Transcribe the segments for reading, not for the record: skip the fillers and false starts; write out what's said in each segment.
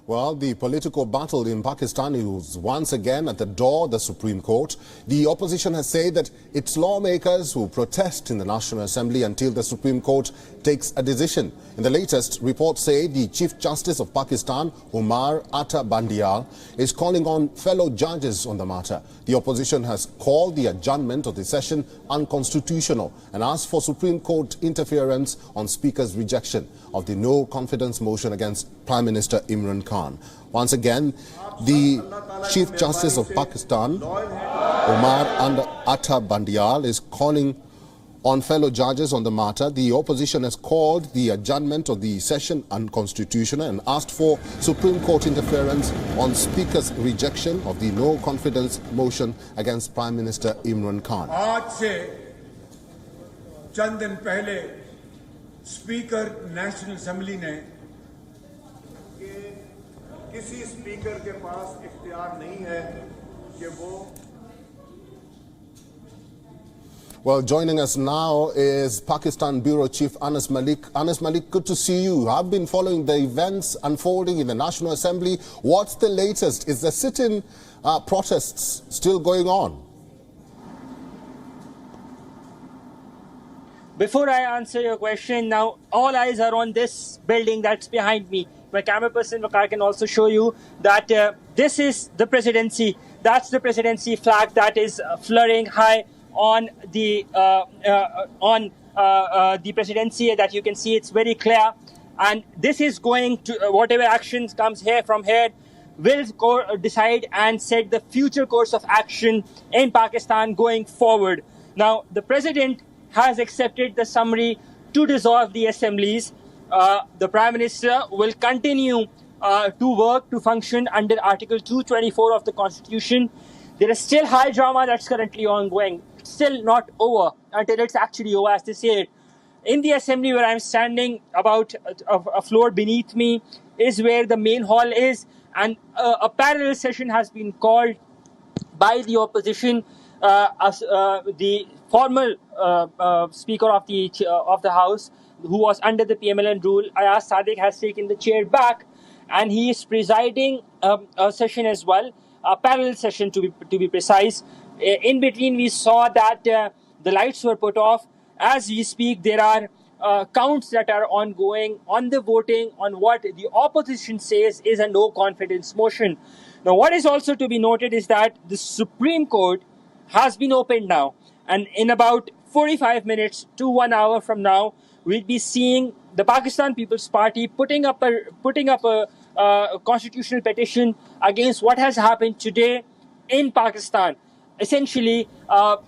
Well, the political battle in Pakistan is once again at the door of the Supreme Court. The opposition has said that its lawmakers will protest in the National Assembly until the Supreme Court takes a decision. In the latest, reports say the Chief Justice of Pakistan, Umar Atta Bandial, is calling on fellow judges on the matter. The opposition has called the adjournment of the session unconstitutional and asked for Supreme Court interference on Speaker's rejection of the no-confidence motion against Prime Minister Imran Khan. Once again, the Chief Justice of Pakistan, Umar Atta Bandial, is calling on fellow judges on the matter. The opposition has called the adjournment of the session unconstitutional and asked for Supreme Court interference on Speaker's rejection of the no-confidence motion against Prime Minister Imran Khan. आज से चंद दिन पहले speaker national assembly ने किसी speaker के पास इख्तियार नहीं है कि वो Well, joining us now is Pakistan Bureau Chief Anas Malik. Anas Malik, good to see you. I've been following the events unfolding in the National Assembly. What's the latest? Is the sit-in protests still going on? Before I answer your question, now all eyes are on this building that's behind me. My camera person Vakar can also show you that this is the presidency. That's the presidency flag that is fluttering high on the presidency. That you can see, it's very clear, and this is going to whatever actions comes here from here will decide and set the future course of action in Pakistan going forward. Now the president has accepted the summary to dissolve the assemblies. The Prime Minister will continue to work to function under Article 224 of the Constitution. There is still high drama that's currently ongoing. It's still not over until it's actually over, as they say. In the assembly where I'm standing, about a floor beneath me is where the main hall is, and a parallel session has been called by the opposition. The former Speaker of the House, who was under the PMLN rule, Ayaz Sadiq, has taken the chair back, and he is presiding a session as well, a parallel session to be precise. In between, we saw that the lights were put off. As we speak, there are counts that are ongoing on the voting on what the opposition says is a no-confidence motion. Now, what is also to be noted is that the Supreme Court has been opened now, and in about 45 minutes to 1 hour from now, we'll be seeing the Pakistan People's Party putting up a constitutional petition against what has happened today in Pakistan. Essentially,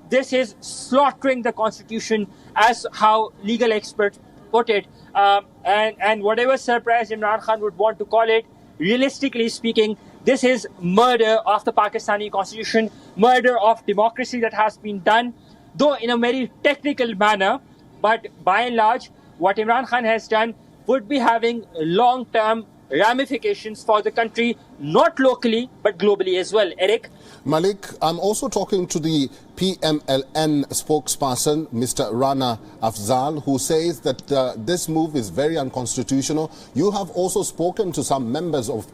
this is slaughtering the constitution, as how legal experts put it, and whatever surprise Imran Khan would want to call it, realistically speaking, this is murder of the Pakistani constitution, murder of democracy that has been done, though in a very technical manner. But by and large, what Imran Khan has done would be having long-term ramifications for the country, not locally, but globally as well. Eric? Malik, I'm also talking to the PMLN spokesperson, Mr. Rana Afzal, who says that this move is very unconstitutional. You have also spoken to some members of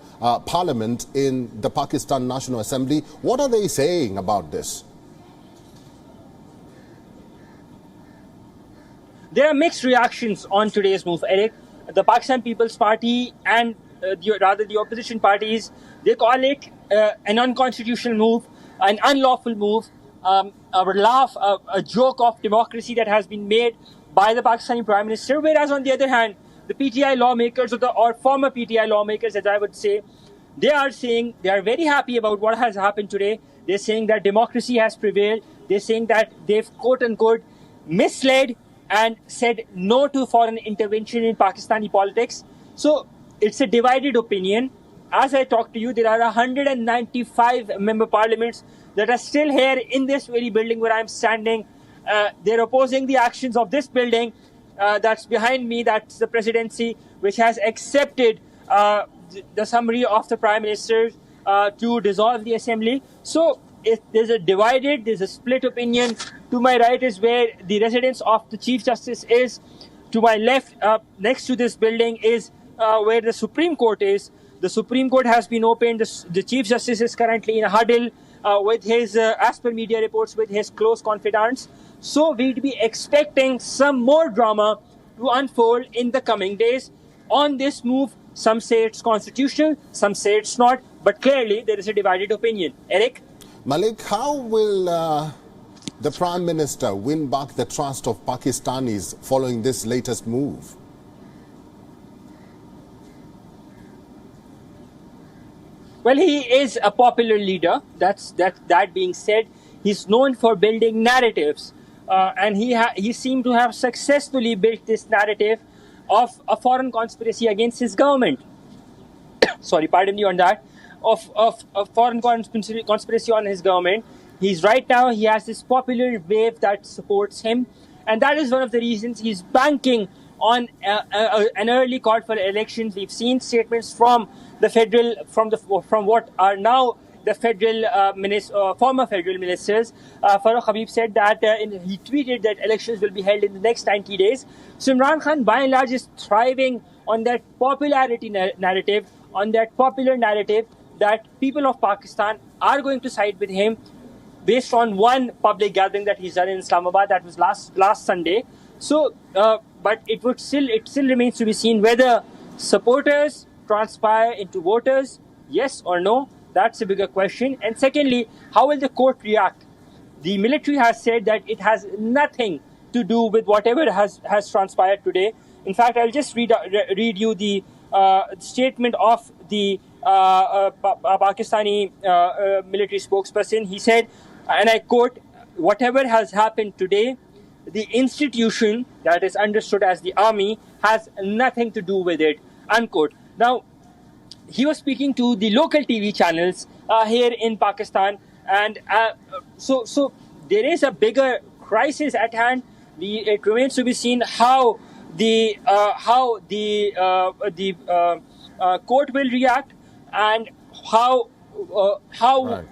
parliament in the Pakistan National Assembly. What are they saying about this? There are mixed reactions on today's move, Eric. The Pakistan People's Party and the opposition parties, they call it an unconstitutional move, an unlawful move, a joke of democracy that has been made by the Pakistani Prime Minister. Whereas on the other hand, the PTI lawmakers or former PTI lawmakers, as I would say, they are saying they are very happy about what has happened today. They're saying that democracy has prevailed. They're saying that they've quote-unquote misled and said no to foreign intervention in Pakistani politics. So it's a divided opinion. As I talk to you, there are 195 member parliaments that are still here in this very building where I'm standing. They're opposing the actions of this building that's behind me. That's the presidency, which has accepted the summary of the Prime Minister to dissolve the assembly. So there's a split opinion. To my right is where the residence of the Chief Justice is. To my left, next to this building, is where the Supreme Court is. The Supreme Court has been opened. The Chief Justice is currently in a huddle with his, as per media reports, with his close confidants. So we'd be expecting some more drama to unfold in the coming days on this move. Some say it's constitutional, some say it's not, but clearly there is a divided opinion. Eric? Malik, how will the Prime Minister win back the trust of Pakistanis following this latest move? Well, he is a popular leader. That being said, he's known for building narratives. And he seemed to have successfully built this narrative of a foreign conspiracy against his government. Sorry, pardon me on that. Of a foreign conspiracy on his government. Right now, he has this popular wave that supports him. And that is one of the reasons he's banking on an early call for elections. We've seen statements from the federal, from what are now the federal former federal ministers. Farooq Habib said that he tweeted that elections will be held in the next 90 days. So Imran Khan, by and large, is thriving on that popularity narrative, on that popular narrative that people of Pakistan are going to side with him, based on one public gathering that he's done in Islamabad. That was last Sunday. So, but it still remains to be seen whether supporters transpire into voters, yes or no. That's a bigger question. And secondly, how will the court react? The military has said that it has nothing to do with whatever has transpired today. In fact, I'll just read you the statement of the Pakistani military spokesperson. He said, and I quote, "Whatever has happened today, the institution that is understood as the army has nothing to do with it," unquote. Now, he was speaking to the local TV channels here in Pakistan, and so there is a bigger crisis at hand. It remains to be seen how the court will react, and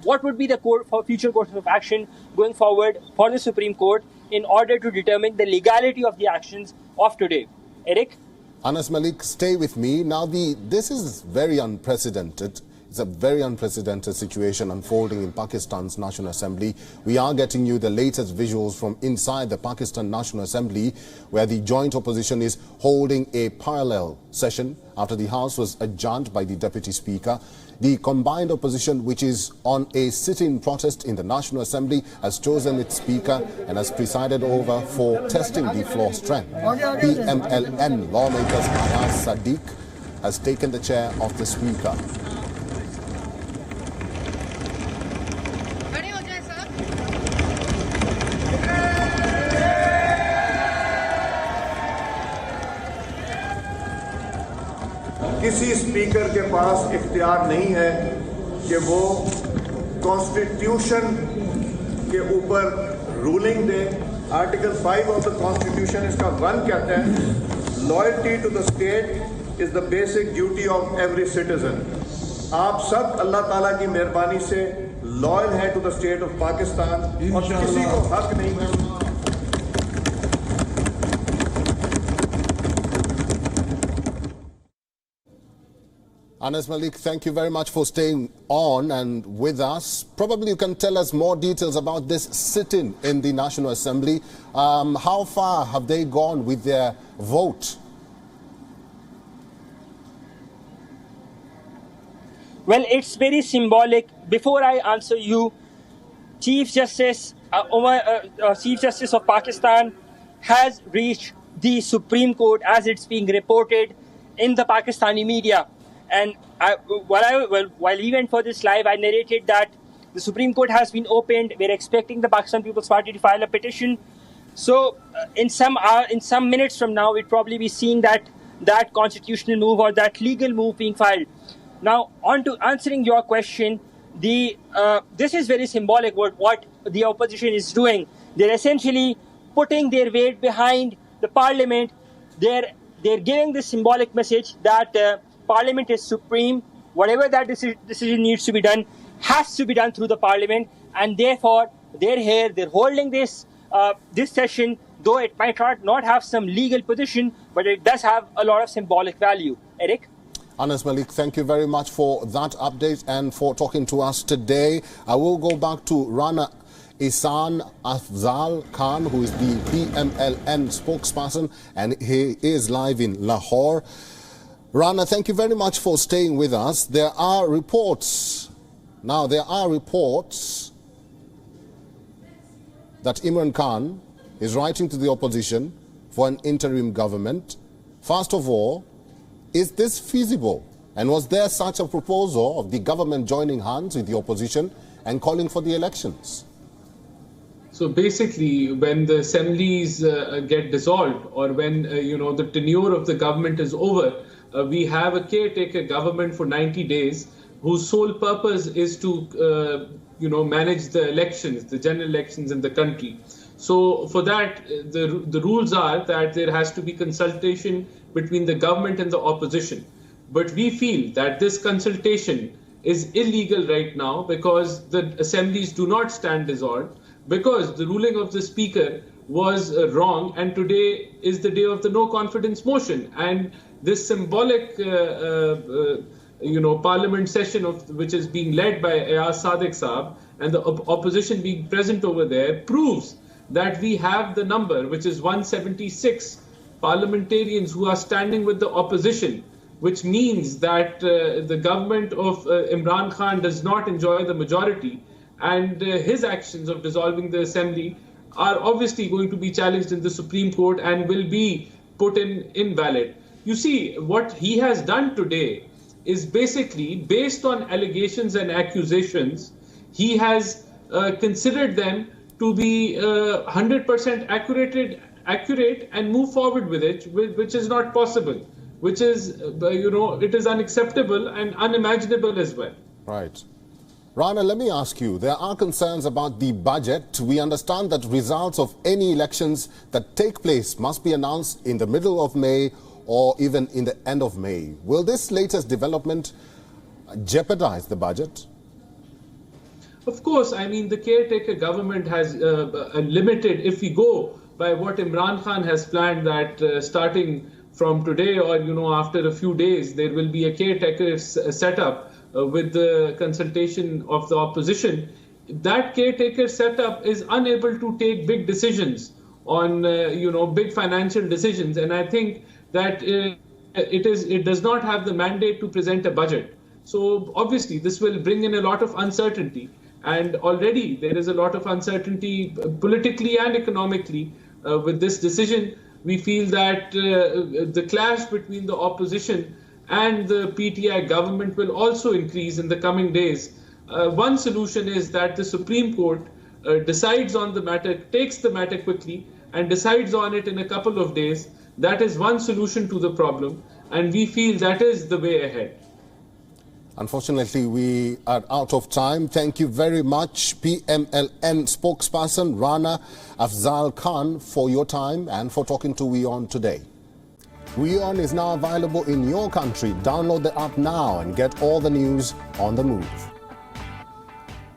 what would be the future course of action going forward for the Supreme Court in order to determine the legality of the actions of today. Eric? Anas Malik, stay with me. Now, this is very unprecedented. It's a very unprecedented situation unfolding in Pakistan's National Assembly. We are getting you the latest visuals from inside the Pakistan National Assembly, where the joint opposition is holding a parallel session after the House was adjourned by the Deputy Speaker. The combined opposition, which is on a sit-in protest in the National Assembly, has chosen its Speaker and has presided over for testing the floor strength. PMLN lawmakers Ayaz Sadiq has taken the chair of the Speaker. किसी speaker के पास इख्तियार नहीं है कि वो constitution के ऊपर ruling दे। आर्टिकल 5 ऑफ द कॉन्स्टिट्यूशन इसका 1 कहता है, loyalty to the state is the basic duty of every citizen. आप सब अल्लाह ताला की मेहरबानी से लॉयल हैं to the state of Pakistan, और किसी को हक नहीं है। Anas Malik, thank you very much for staying on and with us. Probably you can tell us more details about this sit-in in the National Assembly. How far have they gone with their vote? Well, it's very symbolic. Before I answer you, Chief Justice of Pakistan has reached the Supreme Court, as it's being reported in the Pakistani media. And while we went for this live, I narrated that the Supreme Court has been opened. We're expecting the Pakistan People's Party to file a petition. So in some minutes from now, we'd probably be seeing that constitutional move or that legal move being filed. Now, on to answering your question, this is very symbolic what the opposition is doing. They're essentially putting their weight behind the parliament. They're giving this symbolic message that Parliament is supreme. Whatever that decision needs to be done has to be done through the Parliament, and therefore they're here. They're holding this session, though it might not have some legal position, but it does have a lot of symbolic value. Eric? Anas Malik, thank you very much for that update and for talking to us today. I will go back to Rana Ihsan Afzal Khan, who is the PMLN spokesperson, and he is live in Lahore. Rana, thank you very much for staying with us. There are reports that Imran Khan is writing to the opposition for an interim government. First of all, is this feasible? And was there such a proposal of the government joining hands with the opposition and calling for the elections? So basically, when the assemblies get dissolved, or when the tenure of the government is over, we have a caretaker government for 90 days whose sole purpose is to manage the elections, the general elections in the country. So for that, the rules are that there has to be consultation between the government and the opposition. But we feel that this consultation is illegal right now because the assemblies do not stand dissolved, because the ruling of the speaker was wrong, and today is the day of the no confidence motion. And this symbolic parliament session which is being led by Ayaz Sadiq Saab and the opposition being present over there proves that we have the number, which is 176 parliamentarians who are standing with the opposition, which means that the government of Imran Khan does not enjoy the majority, and his actions of dissolving the assembly are obviously going to be challenged in the Supreme Court and will be put invalid. You see, what he has done today is basically based on allegations and accusations. He has considered them to be 100% accurate and move forward with it, which is not possible, which is, it is unacceptable and unimaginable as well. Right. Rana, let me ask you, there are concerns about the budget. We understand that results of any elections that take place must be announced in the middle of May or even in the end of May. Will this latest development jeopardize the budget? Of course, I mean, the caretaker government has a limited, if we go by what Imran Khan has planned, that starting from today or, after a few days, there will be a caretaker setup with the consultation of the opposition. That caretaker setup is unable to take big decisions on, big financial decisions. And I think that it does not have the mandate to present a budget. So obviously, this will bring in a lot of uncertainty. And already there is a lot of uncertainty politically and economically with this decision. We feel that the clash between the opposition and the PTI government will also increase in the coming days. One solution is that the Supreme Court decides on the matter, takes the matter quickly and decides on it in a couple of days. That is one solution to the problem, and we feel that is the way ahead. Unfortunately, we are out of time. Thank you very much, PMLN spokesperson Rana Afzal Khan, for your time and for talking to WION today. WION is now available in your country. Download the app now and get all the news on the move.